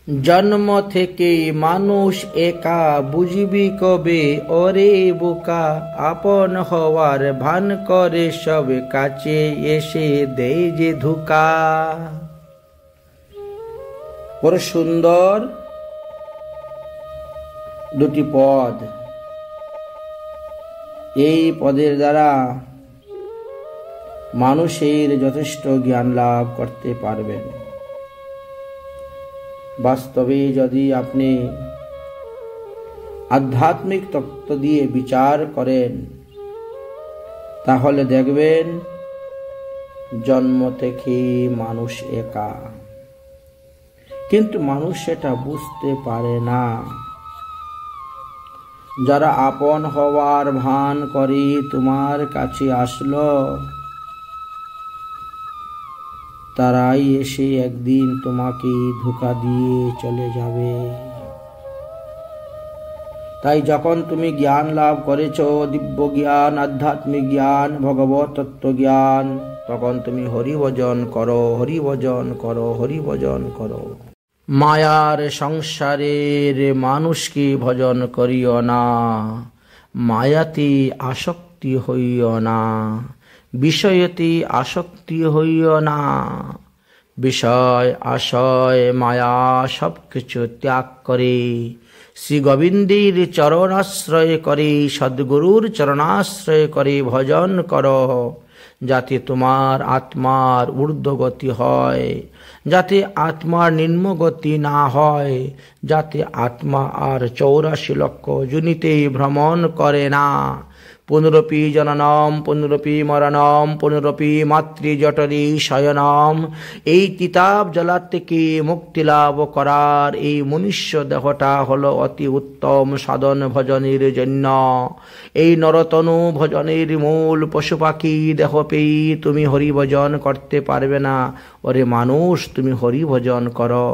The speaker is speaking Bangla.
জন্ম থেকে মানুষ একা, বুঝবি কবে ওরে বোকা। আপন হওয়ার ভান করে সব, কাছে এসে দেয় যে ধোঁকা। বড় সুন্দর দুটি পদ। এই পদের দ্বারা মানুষের যথেষ্ট জ্ঞান লাভ করতে পারবেন। বাস্তবে যদি আপনি আধ্যাত্মিক তত্ত্ব দিয়ে বিচার করেন, তাহলে দেখবেন জন্ম থেকে মানুষ একা, কিন্তু মানুষ সেটা বুঝতে পারে না। যারা আপন হওয়ার ভান করে তোমার কাছে আসলো, তারাই এসে একদিন তোমাকে ধোঁকা দিয়ে চলে যাবে। তাই যখন তুমি জ্ঞান লাভ করেছো, দিব্য জ্ঞান, আধ্যাত্মিক জ্ঞান, ভগবত তত্ত্ব জ্ঞান, তখন তুমি হরিভজন করো, হরিভজন করো, হরিভজন করো। মায়ার সংসারের মানুষকে ভজন করিও না, মায়াতে আসক্তি হইও না, বিষয়তে আসক্তি হইও না। বিষয় আশয় মায়া সবকিছু ত্যাগ করে শ্রী গোবিন্দের চরণাশ্রয় করে, সদ্গুরুর চরণাশ্রয় করে ভজন করো, যাতে তোমার আত্মার ঊর্ধ্বগতি হয়, যাতে আত্মার নিম্নগতি না হয়, যাতে আত্মা আর 84 লক্ষ যোনিতে ভ্রমণ করে না। পুনরপি জননম, পুনরপি মরণম, পুনরপি মাতৃজঠরে শয়নম। এই তিতাব জ্বালা থেকে মুক্তি লাভ করার এই মনুষ্য দেহটা হলো অতি উত্তম সাধন ভজনের জন্য। এই নরতনু ভজনের মূল। পশু পাখি দেহ পেয়ে তুমি হরিভজন করতে পারবে না। ওরে মানুষ, তুমি হরিভজন করো।